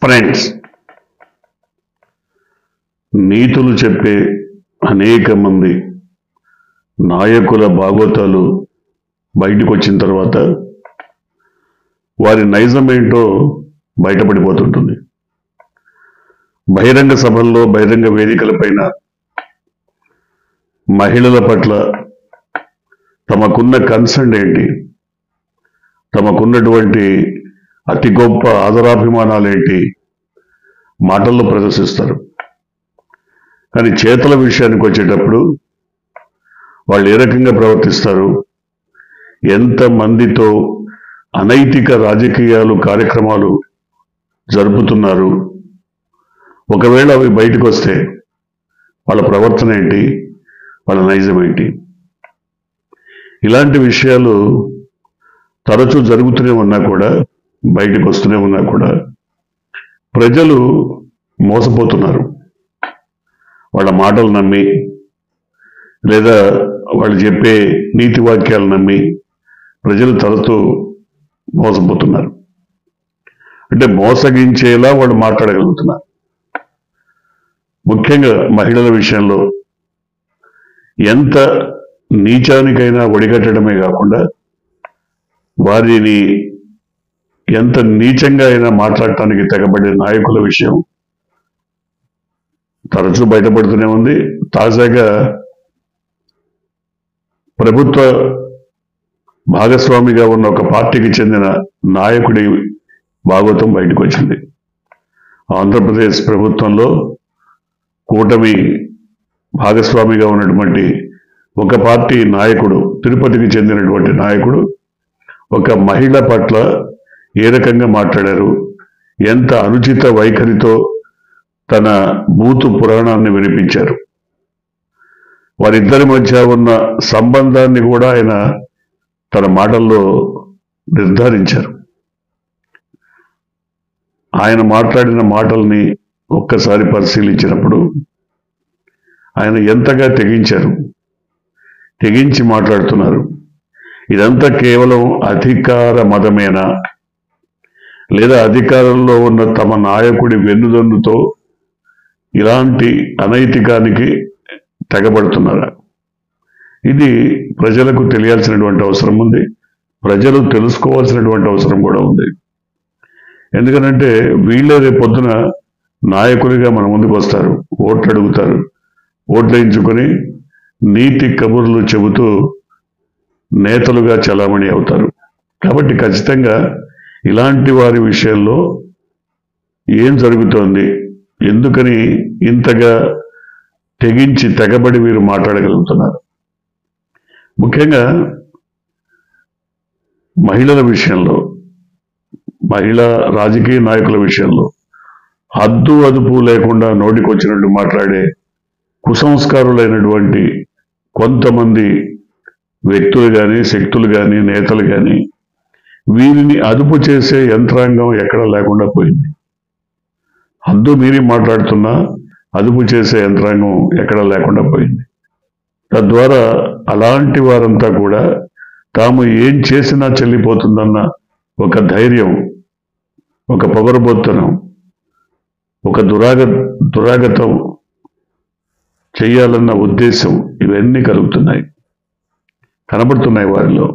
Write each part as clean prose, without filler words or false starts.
Friends, నీతులు చెప్పే అనేక మంది నాయకుల భాగోతాలు బయటకు వచ్చిన తర్వాత వారి నైజం ఏంటో బయటపడిపోతుంటుంది. బహిరంగ సభల్లో, బహిరంగ వేదికలపైన మహిళల పట్ల తమకున్న కన్సర్న్ ఏంటి, తమకున్నటువంటి అతి గొప్ప ఆదరాభిమానాలేంటి మాటల్లో ప్రదర్శిస్తారు. కానీ చేతల విషయానికి వచ్చేటప్పుడు వాళ్ళు ఏ రకంగా ప్రవర్తిస్తారు, ఎంతమందితో అనైతిక రాజకీయాలు, కార్యక్రమాలు జరుపుతున్నారు, ఒకవేళ అవి బయటకు వస్తే వాళ్ళ ప్రవర్తన ఏంటి, వాళ్ళ నైజం ఏంటి, ఇలాంటి విషయాలు తరచూ జరుగుతూనే ఉన్నా కూడా, బయటకు వస్తూనే ఉన్నా కూడా ప్రజలు మోసపోతున్నారు. వాళ్ళ మాటలు నమ్మి, లేదా వాళ్ళు చెప్పే నీతి వాక్యాలు నమ్మి ప్రజలు తరచూ మోసపోతున్నారు. అంటే మోసగించేలా వాళ్ళు మాట్లాడగలుగుతున్నారు. ముఖ్యంగా మహిళల విషయంలో ఎంత నీచానికైనా ఒడిగట్టడమే కాకుండా వారిని ఎంత నీచంగా అయినా మాట్లాడటానికి తెగబడే నాయకుల విషయం తరచూ బయటపడుతూనే ఉంది. తాజాగా ప్రభుత్వ భాగస్వామిగా ఉన్న ఒక పార్టీకి చెందిన నాయకుడి భాగవతం బయటకు వచ్చింది. ఆంధ్రప్రదేశ్ ప్రభుత్వంలో కూటమి భాగస్వామిగా ఉన్నటువంటి ఒక పార్టీ నాయకుడు, తిరుపతికి చెందినటువంటి నాయకుడు ఒక మహిళ పట్ల ఏ రకంగా మాట్లాడారు, ఎంత అనుచిత వైఖరితో తన బూతు పురాణాన్ని వినిపించారు. వారిద్దరి మధ్య ఉన్న సంబంధాన్ని కూడా ఆయన తన మాటల్లో నిర్ధారించారు. ఆయన మాట్లాడిన మాటల్ని ఒక్కసారి పరిశీలించినప్పుడు ఆయన ఎంతగా తెగించి మాట్లాడుతున్నారు. ఇదంతా కేవలం అధికార మదమేనా, లేదా అధికారంలో ఉన్న తమ నాయకుడి వెన్నుదన్నుతో ఇలాంటి అనైతికానికి తెగబడుతున్నారా? ఇది ప్రజలకు తెలియాల్సినటువంటి అవసరం ఉంది. ప్రజలు తెలుసుకోవాల్సినటువంటి అవసరం కూడా ఉంది. ఎందుకనంటే వీళ్ళే రేపొద్దున నాయకులుగా మన ముందుకు వస్తారు, ఓట్లు అడుగుతారు, ఓట్లు వేయించుకొని నీతి కబుర్లు చెబుతూ నేతలుగా చలామణి అవుతారు. కాబట్టి ఖచ్చితంగా ఇలాంటి వారి విషయంలో ఏం జరుగుతోంది, ఎందుకని ఇంతగా తెగబడి వీరు మాట్లాడగలుగుతున్నారు? ముఖ్యంగా మహిళల విషయంలో, మహిళా రాజకీయ నాయకుల విషయంలో హద్దు అదుపు లేకుండా నోటికొచ్చినట్టు మాట్లాడే కుసంస్కారులైనటువంటి కొంతమంది వ్యక్తులు కానీ, శక్తులు కానీ, నేతలు కానీ వీరిని అదుపు చేసే యంత్రాంగం ఎక్కడ లేకుండా పోయింది. హద్దు మీరి మాట్లాడుతున్నా అదుపు చేసే యంత్రాంగం ఎక్కడ లేకుండా పోయింది. తద్వారా అలాంటి వారంతా కూడా తాము ఏం చేసినా చెల్లిపోతుందన్న ఒక ధైర్యం, ఒక పొగరబోత్తనం, ఒక దురాగతం చెయ్యాలన్న ఉద్దేశం, ఇవన్నీ కనబడుతున్నాయి వారిలో.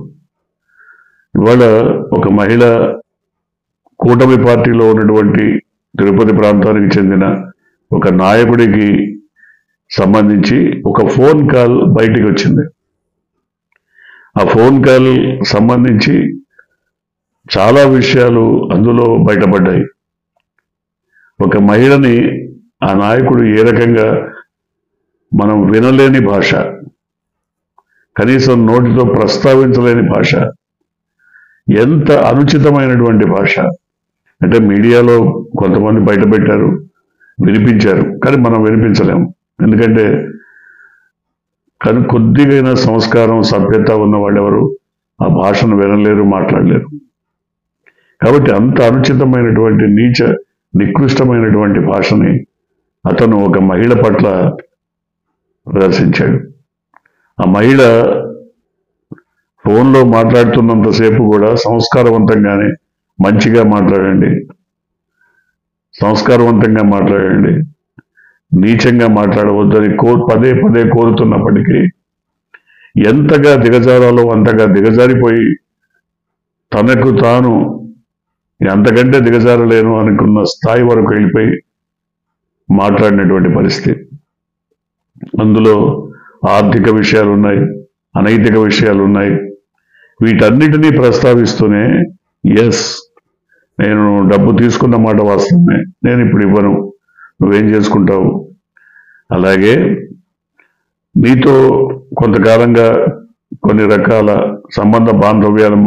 ఇవాళ ఒక మహిళ కూటమి పార్టీలో ఉన్నటువంటి తిరుపతి ప్రాంతానికి చెందిన ఒక నాయకుడికి సంబంధించి ఒక ఫోన్ కాల్ బయటికి వచ్చింది. ఆ ఫోన్ కాల్ సంబంధించి చాలా విషయాలు అందులో బయటపడ్డాయి. ఒక మహిళని ఆ నాయకుడు ఏ రకంగా, మనం వినలేని భాష, కనీసం నోటితో ప్రస్తావించలేని భాష, ఎంత అనుచితమైనటువంటి భాష అంటే మీడియాలో కొంతమంది బయటపెట్టారు, వినిపించారు, కానీ మనం వినిపించలేము. ఎందుకంటే కొద్దిగైనా సంస్కారం, సభ్యత ఉన్న వాళ్ళెవరు ఆ భాషను వినలేరు, మాట్లాడలేరు. కాబట్టి అంత అనుచితమైనటువంటి నికృష్టమైనటువంటి భాషని అతను ఒక మహిళ పట్ల ప్రదర్శించాడు. ఆ మహిళ ఫోన్లో మాట్లాడుతున్నంతసేపు కూడా సంస్కారవంతంగానే మంచిగా మాట్లాడండి, సంస్కారవంతంగా మాట్లాడండి, నీచంగా మాట్లాడవద్దని పదే పదే కోరుతున్నప్పటికీ ఎంతగా దిగజారాలో అంతగా దిగజారిపోయి తనకు తాను అంతకంటే దిగజారలేను అనుకున్న స్థాయి వరకు వెళ్ళిపోయి మాట్లాడినటువంటి పరిస్థితి. అందులో ఆర్థిక విషయాలు ఉన్నాయి, అనైతిక విషయాలు ఉన్నాయి. వీటన్నిటినీ ప్రస్తావిస్తూనే ఎస్, నేను డబ్బు తీసుకున్న మాట వాస్తవమే, నేను ఇప్పుడు ఇవ్వను, నువ్వేం చేసుకుంటావు, అలాగే నీతో కొంతకాలంగా కొన్ని రకాల సంబంధ బాంధవ్యాలు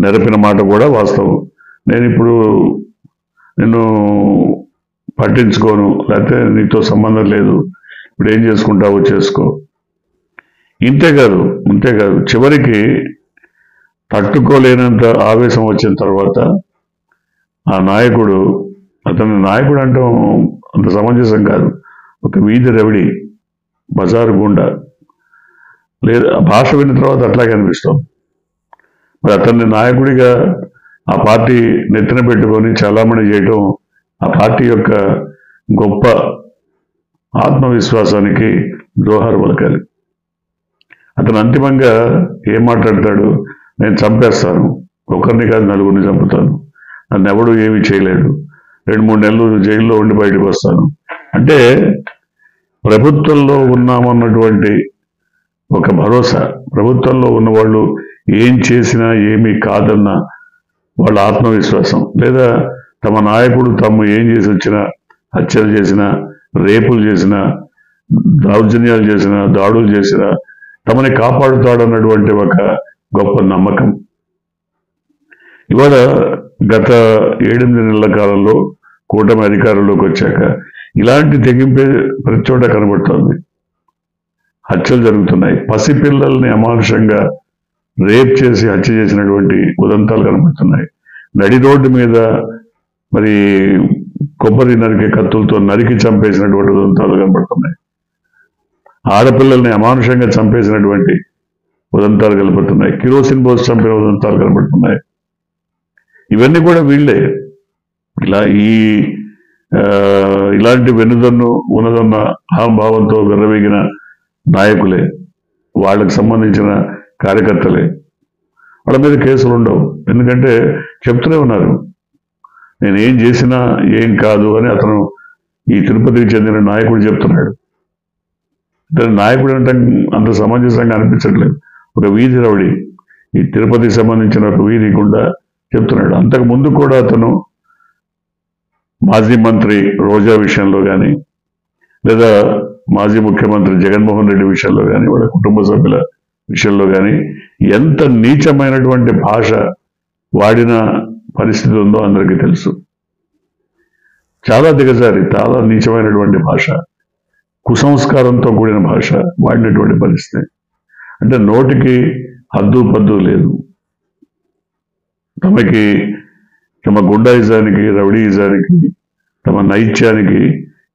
నెరపిన మాట కూడా వాస్తవం, నేను ఇప్పుడు నిన్ను పట్టించుకోను, లేకపోతే నీతో సంబంధం లేదు, ఇప్పుడు ఏం చేసుకుంటావో చేసుకో. ఇంతేకాదు చివరికి తట్టుకోలేనంత ఆవేశం వచ్చిన తర్వాత ఆ నాయకుడు, అతని నాయకుడు అంటాం అంత సమంజసం కాదు, ఒక వీధి రవిడి, బజారు గుండా, లేదా భాష విన్న తర్వాత అట్లాగే అనిపిస్తాం. మరి అతన్ని నాయకుడిగా ఆ పార్టీ నెత్తిన పెట్టుకొని చలామణి చేయటం ఆ పార్టీ యొక్క గొప్ప ఆత్మవిశ్వాసానికి జోహారు పలకాలి. అతను అంతిమంగా ఏం మాట్లాడతాడు, నేను చంపేస్తాను, ఒకరిని కాదు నలుగురిని చంపుతాను, నన్ను ఎవడు ఏమీ చేయలేడు, 2-3 నెలలు జైల్లో ఉండి బయటకు వస్తాను అంటే ప్రభుత్వంలో ఉన్నామన్నటువంటి ఒక భరోసా, ప్రభుత్వంలో ఉన్నవాళ్ళు ఏం చేసినా ఏమీ కాదన్న వాళ్ళ ఆత్మవిశ్వాసం, లేదా తమ నాయకుడు తమ ఏం చేసి వచ్చినా, హత్యలు చేసినా, రేపులు చేసినా, దౌర్జన్యాలు చేసినా, దాడులు చేసినా తమని కాపాడుతాడన్నటువంటి ఒక గొప్ప నమ్మకం. ఇవాళ గత 7-8 నెలల కాలంలో కూటమి అధికారంలోకి వచ్చాక ఇలాంటి తెగింపే ప్రతి చోట కనబడుతోంది. హత్యలు జరుగుతున్నాయి, పసిపిల్లల్ని అమానుషంగా రేప్ చేసి హత్య చేసినటువంటి ఉదంతాలు కనబడుతున్నాయి. నడి రోడ్డు మీద మరి కొబ్బరి నరికే కత్తులతో నరికి చంపేసినటువంటి ఉదంతాలు కనబడుతున్నాయి. ఆడపిల్లల్ని అమానుషంగా చంపేసినటువంటి ఉదంతాలు కనబడుతున్నాయి. కిరోసిన్ పోసి చంపిన ఉదంతాలు కనబడుతున్నాయి. ఇవన్నీ కూడా వీళ్ళే ఇలాంటి వెన్నుదన్ను ఉన్నదన్న అహంభావంతో విర్రవీగిన నాయకులే, వాళ్ళకి సంబంధించిన కార్యకర్తలే. వాళ్ళ మీద కేసులు ఉండవు, ఎందుకంటే చెప్తూనే ఉన్నారు నేను ఏం చేసినా ఏం కాదు అని. అతను ఈ తిరుపతికి చెందిన నాయకుడు చెప్తున్నాడు. నాయకుడు అంటే అంత సమంజసంగా అనిపించట్లేదు, ఒక వీధి రౌడీ, ఈ తిరుపతికి సంబంధించిన ఒక వీధి గుండా చెప్తున్నాడు. అంతకు ముందు కూడా అతను మాజీ మంత్రి రోజా విషయంలో కానీ, లేదా మాజీ ముఖ్యమంత్రి జగన్మోహన్ రెడ్డి విషయంలో కానీ, వాళ్ళ కుటుంబ సభ్యుల విషయంలో కానీ ఎంత నీచమైనటువంటి భాష వాడిన పరిస్థితి ఉందో అందరికీ తెలుసు. చాలా దిగజారి, చాలా నీచమైనటువంటి భాష, కుసంస్కారంతో కూడిన భాష వాడినటువంటి పరిస్థితి. అంటే నోటికి హద్దు పద్దు లేదు. తమ గుండాయిజానికి, రౌడీయిజానికి, తమ నైత్యానికి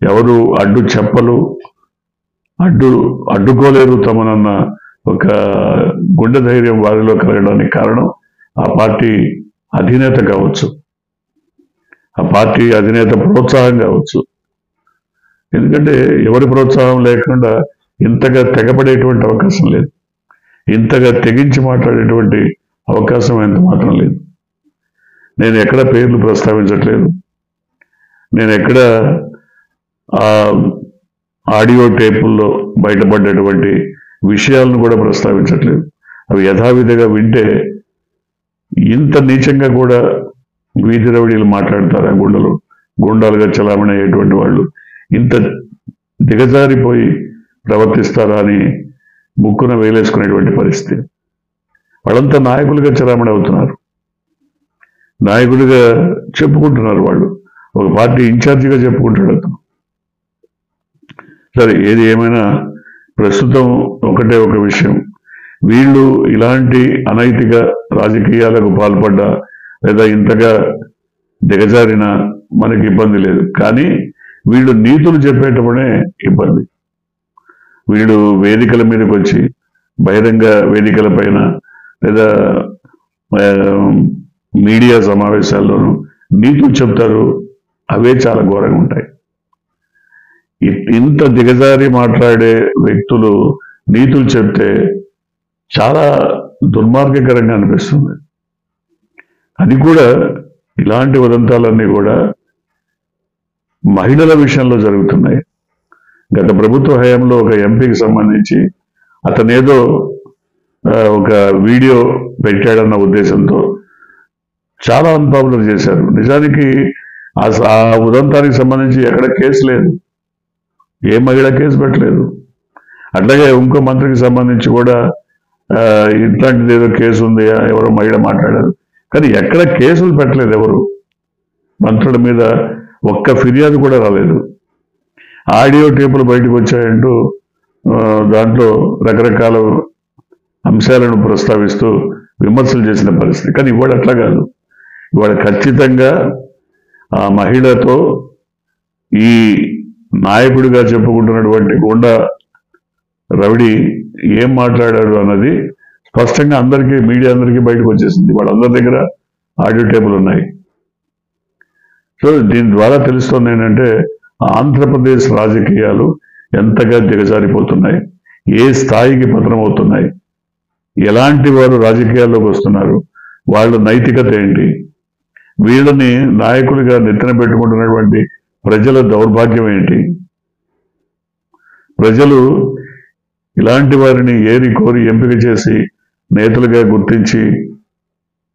ఎవరు అడ్డు చెప్పలు, అడ్డుకోలేరు తమనన్న ఒక గుండె ధైర్యం వారిలో కలగడానికి కారణం ఆ పార్టీ అధినేత కావచ్చు, ఆ పార్టీ అధినేత ప్రోత్సాహం కావచ్చు. ఎందుకంటే ఎవరి ప్రోత్సాహం లేకుండా ఇంతగా తెగపడేటువంటి అవకాశం లేదు, ఇంతగా తెగించి మాట్లాడేటువంటి అవకాశం ఎంత మాత్రం లేదు. నేను ఎక్కడ పేర్లు ప్రస్తావించట్లేదు, నేను ఎక్కడ ఆడియో టేపుల్లో బయటపడ్డటువంటి విషయాలను కూడా ప్రస్తావించట్లేదు. అవి యథావిధిగా వింటే ఇంత నీచంగా కూడా వీధి రౌడీలు మాట్లాడతారా, గుండాలుగా చలామణి అయ్యేటువంటి వాళ్ళు ఇంత దిగజారిపోయి ప్రవర్తిస్తారా అని ముక్కున వేలేసుకునేటువంటి పరిస్థితి. వాళ్ళంతా నాయకులుగా చలామణి అవుతున్నారు, నాయకులుగా చెప్పుకుంటున్నారు. వాళ్ళు ఒక పార్టీ ఇన్ఛార్జిగా చెప్పుకుంటాడు అతను. సరే, ఏది ఏమైనా ప్రస్తుతం ఒకటే ఒక విషయం, వీళ్ళు ఇలాంటి అనైతిక రాజకీయాలకు పాల్పడ్డా లేదా ఇంతగా దిగజారినా మనకి ఇబ్బంది లేదు. కానీ వీళ్ళు నీతులు చెప్పేటప్పుడే ఇబ్బంది. వీళ్ళు వేదికల మీదకి వచ్చి, బహిరంగ వేదికల పైన లేదా మీడియా సమావేశాల్లోనూ నీతులు చెప్తారు, అవే చాలా ఘోరంగా ఉంటాయి. ఇంత దిగజారి మాట్లాడే వ్యక్తులు నీతులు చెప్తే చాలా దుర్మార్గకరంగా అనిపిస్తుంది. అది కూడా ఇలాంటి ఉదంతాలన్నీ కూడా మహిళల విషయంలో జరుగుతున్నాయి. గత ప్రభుత్వ హయాంలో ఒక ఎంపీకి సంబంధించి అతనేదో ఒక వీడియో పెట్టాడన్న ఉద్దేశంతో చాలా అన్పాపులర్ చేశారు. నిజానికి ఆ ఉదంతానికి సంబంధించి ఎక్కడ కేసు లేదు, ఏ మహిళ కేసు పెట్టలేదు. అట్లాగే ఇంకో మంత్రికి సంబంధించి కూడా ఇట్లాంటిది ఏదో కేసు ఉంది, ఎవరో మహిళ మాట్లాడారు, కానీ ఎక్కడ కేసులు పెట్టలేదు. ఎవరు మంత్రుల మీద ఒక్క ఫిర్యాదు కూడా రాలేదు. ఆడియో టేపులు బయటకు వచ్చాయంటూ దాంట్లో రకరకాల అంశాలను ప్రస్తావిస్తూ విమర్శలు చేసిన పరిస్థితి. కానీ ఇవాళ అట్లా కాదు. ఇవాళ ఖచ్చితంగా ఆ మహిళతో ఈ నాయకుడిగా చెప్పుకుంటున్నటువంటి గోండా రవిడి ఏం మాట్లాడాడు అన్నది స్పష్టంగా అందరికీ, మీడియా అందరికీ బయటకు వచ్చేసింది. వాళ్ళందరి దగ్గర ఆడియో టేపులు ఉన్నాయి. సో దీని ద్వారా తెలుస్తుంది ఏంటంటే ఆంధ్రప్రదేశ్ రాజకీయాలు ఎంతగా దిగజారిపోతున్నాయి, ఏ స్థాయికి పతనమవుతున్నాయి, ఎలాంటి వారు రాజకీయాల్లోకి వస్తున్నారు, వాళ్ళ నైతికత ఏంటి, వీళ్ళని నాయకులుగా నెత్తిన పెట్టుకుంటున్నటువంటి ప్రజల దౌర్భాగ్యం ఏంటి. ప్రజలు ఇలాంటి వారిని ఏరి కోరి ఎంపిక చేసి నేతలుగా గుర్తించి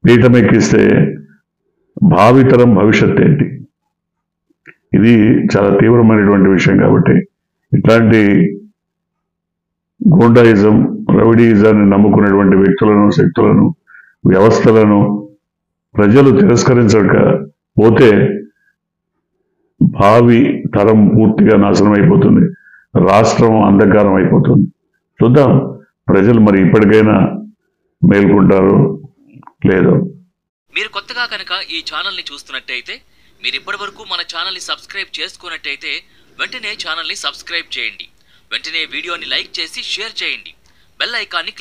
పీఠమెక్కిస్తే భావితరం భవిష్యత్ ఏంటి. ఇది చాలా తీవ్రమైనటువంటి విషయం. కాబట్టి ఇట్లాంటి గూండాయిజం, రౌడీయిజాన్ని నమ్ముకున్నటువంటి వ్యక్తులను, శక్తులను, వ్యవస్థలను ప్రజలు తిరస్కరించకపోతే భావి తరం పూర్తిగా నాశనం అయిపోతుంది, రాష్ట్రం అంధకారం అయిపోతుంది. చూద్దాం ప్రజలు మరి ఇప్పటికైనా మేల్కొంటారో లేదో. మీరు కొత్తగా కనుక ఈ ఛానల్ని చూస్తున్నట్టయితే, మీరు ఇప్పటివరకు మన ఛానల్ని సబ్స్క్రైబ్ చేసుకున్నట్టయితే వెంటనే ఛానల్ని సబ్స్క్రైబ్ చేయండి. వెంటనే వీడియోని లైక్ చేసి షేర్ చేయండి. బెల్ ఐకాన్ని